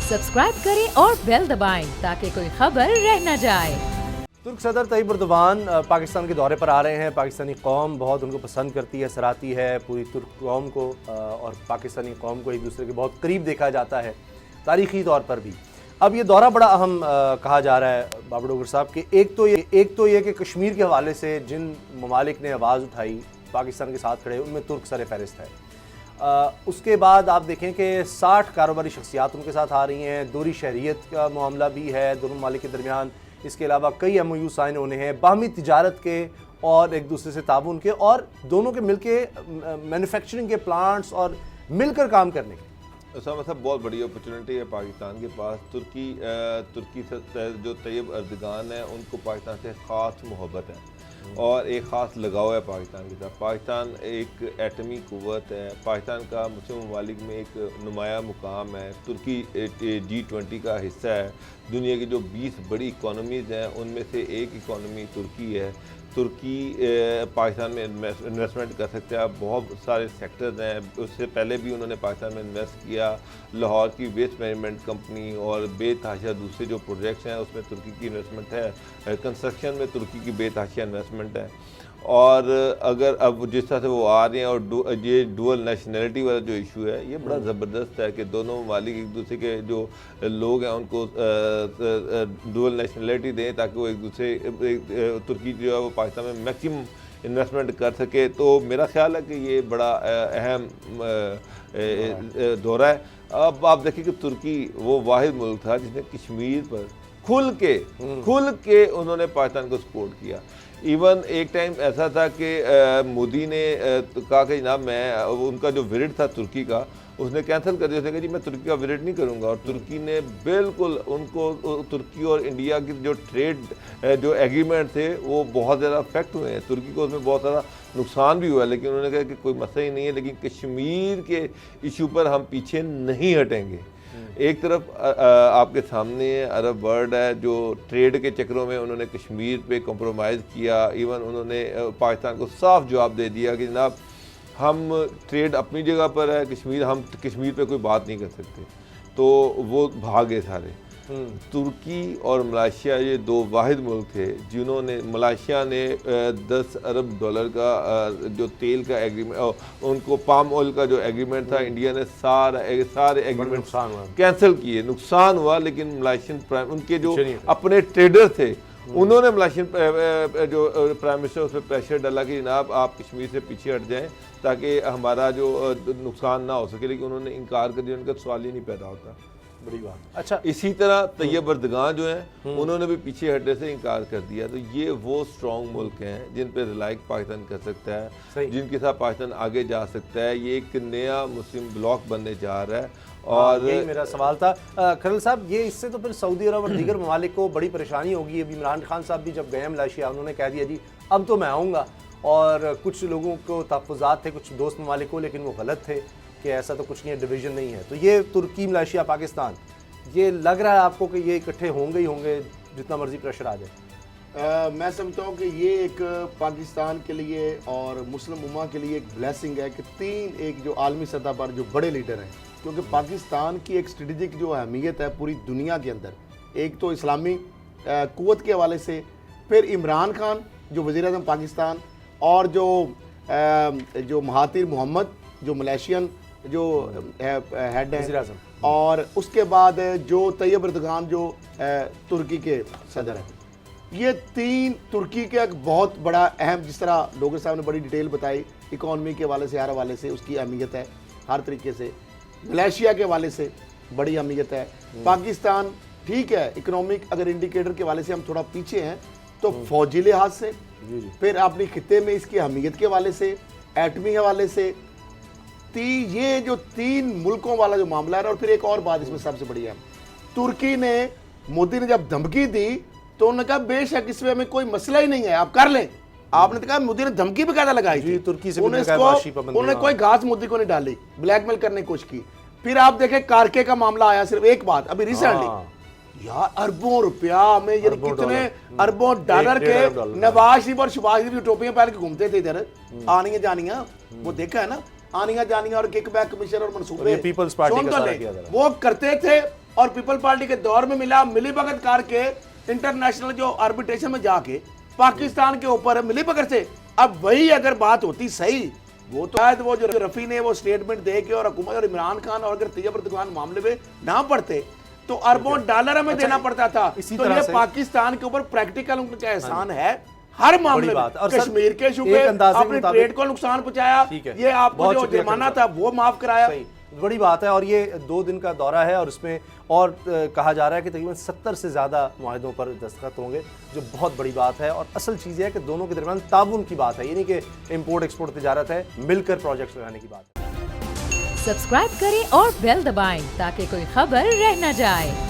Subscribe करें और bell दबाएं ताकि कोई खबर रह न जाए। तुर्क सदर तैयब एर्दोगान पाकिस्तान के दौरे पर आ रहे हैं। पाकिस्तानी कौम बहुत उनको पसंद करती है, सराहती है। पूरी तुर्क कौम को और पाकिस्तानी कौम को एक दूसरे के बहुत करीब देखा जाता है, तारीख़ी तौर पर भी। अब ये दौरा बड़ा अहम कहा जा रहा है बाबर डोगर साहब कि एक तो ये कि कश्मीर के हवाले से जिन ममालिक ने आवाज़ उठाई पाकिस्तान के साथ खड़े, उनमें तुर्क सर फहरिस्त है। उसके बाद आप देखें कि 60 कारोबारी शख्सियात उनके साथ आ रही हैं। दूरी शहरियत का मामला भी है दोनों ममालिक के दरमियान। इसके अलावा कई MOU साइन होने हैं बाहमी तिजारत के और एक दूसरे से ताबून के, और दोनों के मिलके मैन्युफैक्चरिंग के प्लांट्स और मिलकर काम करने के। मतलब बहुत बड़ी अपॉर्चुनिटी है पाकिस्तान के पास। तुर्की से जो तैयब एर्दोगान है उनको पाकिस्तान से ख़ास मोहब्बत है और एक ख़ास लगाव है पाकिस्तान के साथ। पाकिस्तान एक एटमी क़ुव्वत है। पाकिस्तान का मुस्लिम ममालिक में एक नुमाया मुकाम है। तुर्की G20 का हिस्सा है। दुनिया की जो 20 बड़ी इकॉनमीज़ हैं उनमें से एक इकॉनमी तुर्की है। तुर्की पाकिस्तान में इन्वेस्टमेंट कर सकता है। बहुत सारे सेक्टर्स हैं। उससे पहले भी उन्होंने पाकिस्तान में इन्वेस्ट किया। लाहौर की वेस्ट मैनेजमेंट कंपनी और बेतहाशा दूसरे जो प्रोजेक्ट्स हैं उसमें तुर्की की इन्वेस्टमेंट है। कंस्ट्रक्शन में तुर्की की बेतहाशा इन्वेस्टमेंट है। और अगर अब जिस तरह से वो आ रहे हैं और ये डुअल नेशनलिटी वाला जो इशू है ये बड़ा ज़बरदस्त है कि दोनों ममालिक एक दूसरे के जो लोग हैं उनको डुअल नेशनलिटी दें ताकि वो एक दूसरे तुर्की जो है वो पाकिस्तान में मैक्सिमम इन्वेस्टमेंट कर सके। तो मेरा ख्याल है कि ये बड़ा अहम दौरा है। अब आप देखिए कि तुर्की वो वाहिद मुल्क था जिसने कश्मीर पर खुल के उन्होंने पाकिस्तान को सपोर्ट किया। इवन एक टाइम ऐसा था कि मोदी ने कहा कि जनाब मैं उनका जो विजिट था तुर्की का उसने कैंसिल कर दिया। उसने कहा जी मैं तुर्की का विजिट नहीं करूंगा। और तुर्की ने बिल्कुल उनको तुर्की और इंडिया की जो ट्रेड जो एग्रीमेंट थे वो बहुत ज़्यादा अफेक्ट हुए हैं। तुर्की को उसमें बहुत ज़्यादा नुकसान भी हुआ है, लेकिन उन्होंने कहा कि कोई मसला ही नहीं है, लेकिन कश्मीर के इशू पर हम पीछे नहीं हटेंगे। एक तरफ आपके सामने अरब वर्ल्ड है जो ट्रेड के चक्रों में उन्होंने कश्मीर पे कॉम्प्रोमाइज़ किया। इवन उन्होंने पाकिस्तान को साफ जवाब दे दिया कि जनाब हम ट्रेड अपनी जगह पर है, हम कश्मीर पे कोई बात नहीं कर सकते। तो वो भागे सारे। तुर्की और मलेशिया ये दो वाहिद मुल्क थे जिन्होंने, मलेशिया ने $10 अरब का जो तेल का एग्रीमेंट, उनको पाम ऑयल का जो एग्रीमेंट था, इंडिया ने सारे एग्रीमेंट कैंसिल किए। नुकसान हुआ, लेकिन मलेशियन प्राइम उनके जो अपने ट्रेडर थे उन्होंने मलेशियन जो प्राइम मिनिस्टर उस पर प्रेशर डाला कि जनाब आप कश्मीर से पीछे हट जाएं ताकि हमारा जो नुकसान ना हो सके, लेकिन उन्होंने इनकार कर दिया। उनका सवाल ही नहीं पैदा होता। बड़ी बात। अच्छा, इसी तरह तैयब एर्दोगान जो हैं उन्होंने भी पीछे हटने से इनकार कर दिया। तो ये वो स्ट्रॉन्ग मुल्क हैं जिन पे रिलाइक पाकिस्तान कर सकता है, जिनके साथ पाकिस्तान आगे जा सकता है। ये एक नया मुस्लिम ब्लॉक बनने जा रहा है। और यही मेरा सवाल था खरल साहब, ये इससे तो फिर सऊदी अरब और दीगर ममालिक को बड़ी परेशानी होगी। अभी इमरान खान साहब भी जब गए मलेशिया उन्होंने कह दिया जी अब तो मैं आऊँगा, और कुछ लोगों को तहफ़्फ़ुज़ात थे कुछ दोस्त ममालिक को, लेकिन वो गलत थे कि ऐसा तो कुछ नहीं है, डिवीज़न नहीं है। तो ये तुर्की, मलेशिया, पाकिस्तान, ये लग रहा है आपको कि ये इकट्ठे होंगे ही होंगे जितना मर्जी प्रेशर आ जाए? मैं समझता हूँ कि ये एक पाकिस्तान के लिए और मुस्लिम उम्मा के लिए एक ब्लेसिंग है कि तीन एक जो आलमी सतह पर जो बड़े लीडर हैं, क्योंकि पाकिस्तान की एक स्ट्रेटेजिक जो अहमियत है पूरी दुनिया के अंदर, एक तो इस्लामी क़ुव्वत के हवाले से, फिर इमरान खान जो वज़ीर-ए-आज़म पाकिस्तान, और जो महातिर मोहम्मद जो मलेशियन जो हेड है, और उसके बाद जो तैयब एर्दोगान जो तुर्की के सदर हैं। ये तीन तुर्की का एक बहुत बड़ा अहम, जिस तरह डोगर साहब ने बड़ी डिटेल बताई, इकॉनमी के हवाले से, हर हवाले से उसकी अहमियत है हर तरीके से। मलेशिया के हवाले से बड़ी अहमियत है। पाकिस्तान ठीक है, इकोनॉमिक अगर इंडिकेटर के हवाले से हम थोड़ा पीछे हैं, तो फौजी लिहाज से, फिर अपनी खिते में इसकी अहमियत के हवाले से, एटमी हवाले से, ये जो तीन मुल्कों वाला जो मामला है। और फिर एक और बात इसमें सबसे बड़ी है, तुर्की ने, मोदी ने जब धमकी दी तो उन्होंने कहा बेशक इसमें हमें कोई मसला ही नहीं है, आप कर लें। आपने तो कहा मोदी ने धमकी भी कैसा लगाई थी, तुर्की से उन्होंने कोई घास मोदी को नहीं डाली, ब्लैकमेल करने की कोशिश की। फिर आप देखें कारके का मामला आया, सिर्फ एक बात अभी रिसेंटली, यार अरबों रुपया में, यानी कितने अरबों डॉलर के नवाज शरीफ और शहबाज शरीफ टोपियां पहन के घूमते थे इधर, आनियां जानियां, वो देखा है ना, आनियां जानियां और किक बैक कमीशन और मनसूबे पीपल्स पार्टी का वो करते थे। और पीपल पार्टी के दौर में मिला, मिली भगत करके इंटरनेशनल जो आर्बिट्रेशन में जाके पाकिस्तान के ऊपर मिली भगत से। अब वही अगर बात होती सही, वो तो शायद वो जो रफी ने वो स्टेटमेंट दे के और हुकूमत और इमरान खान और अगर तैयब अर्दोगान मामले में ना पड़ते तो अरबों डॉलर हमें देना पड़ता था। इसी तो तरह ये से पाकिस्तान के ऊपर प्रैक्टिकल उनका एहसान है हर मामले में। बात। और सर, कश्मीर के एक शुबे अंदाजे के अपने मुताबिक- ट्रेड को नुकसान पहुंचाया, ठीक है। ये आपको बहुत जो शुक्रिया जुर्माना खलील था वो माफ कराया। सही, बड़ी बात है। और ये 2 दिन का दौरा है और इसमें और कहा जा रहा है कि तकरीबन 70 से ज़्यादा मुआहदों पर दस्तखत होंगे, जो बहुत बड़ी बात है। और असल चीज़ है कि दोनों के दरमियान ताउन की बात है, ये नहीं कि इम्पोर्ट एक्सपोर्ट तिजारत है, मिलकर प्रोजेक्ट्स लगाने की बात है। सब्सक्राइब करें और बेल दबाएं ताकि कोई खबर रह न जाए।